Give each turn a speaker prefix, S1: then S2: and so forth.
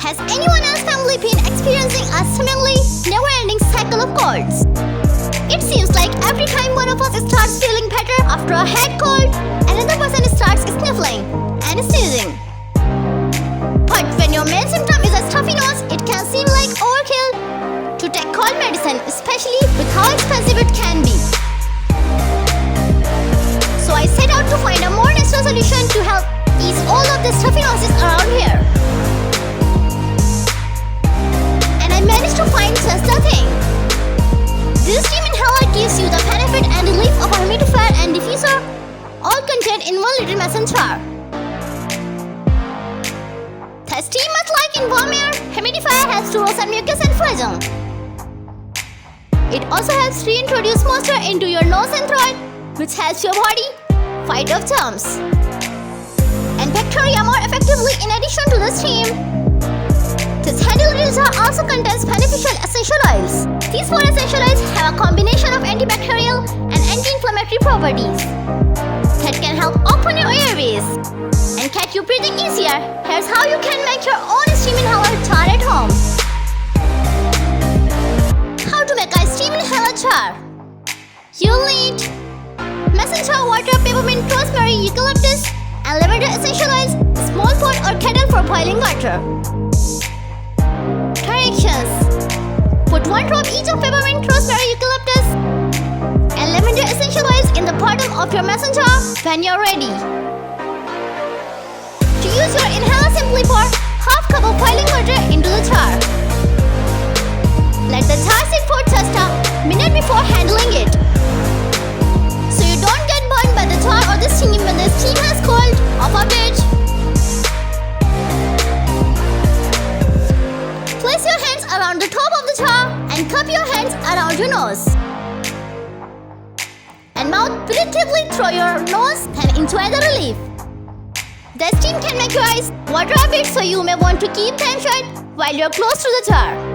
S1: Has anyone else family been experiencing a seemingly never-ending cycle of colds? It seems like every time one of us starts feeling better after a head cold, another person starts sniffling and sneezing. But when your main symptom is a stuffy nose, it can seem like overkill to take cold medicine, especially with how expensive it can be. So I set out to find a more natural solution to help ease all of the stuffy noses around here. And I managed to find just the thing. This steam inhaler gives you the benefit and relief of a humidifier and diffuser, all contained in 1 liter mason jar. The steam, much like in warm air, humidifier helps to loosen mucus and phlegm. It also helps reintroduce moisture into your nose and throat, which helps your body fight off germs and bacteria more effectively. In addition to the steam, this handy little jar also contains beneficial essential oils. These 4 essential oils have a combination of antibacterial and anti-inflammatory properties that can help open your airways and get you breathing easier. Here's how you can make your own steam inhaler jar at home. How to make a steam inhaler jar? You'll need mason jar water, peppermint, rosemary, eucalyptus, and lavender essential oils, small pot or kettle for boiling water. Directions: put 1 drop each of peppermint, rosemary, eucalyptus, and lavender essential oils in the bottom of your mason jar when you're ready. To use your inhaler, simply pour half cup of boiling water into the jar. Let the jar sit for just a minute before handling it, so you don't get burned by the jar or the steam when the steam has cooled off a bit. Place your hands around the top of the jar and cup your hands around your nose and mouth breathively through your nose and enjoy the relief. The steam can make your eyes water a bit, so you may want to keep them shut while you're close to the jar.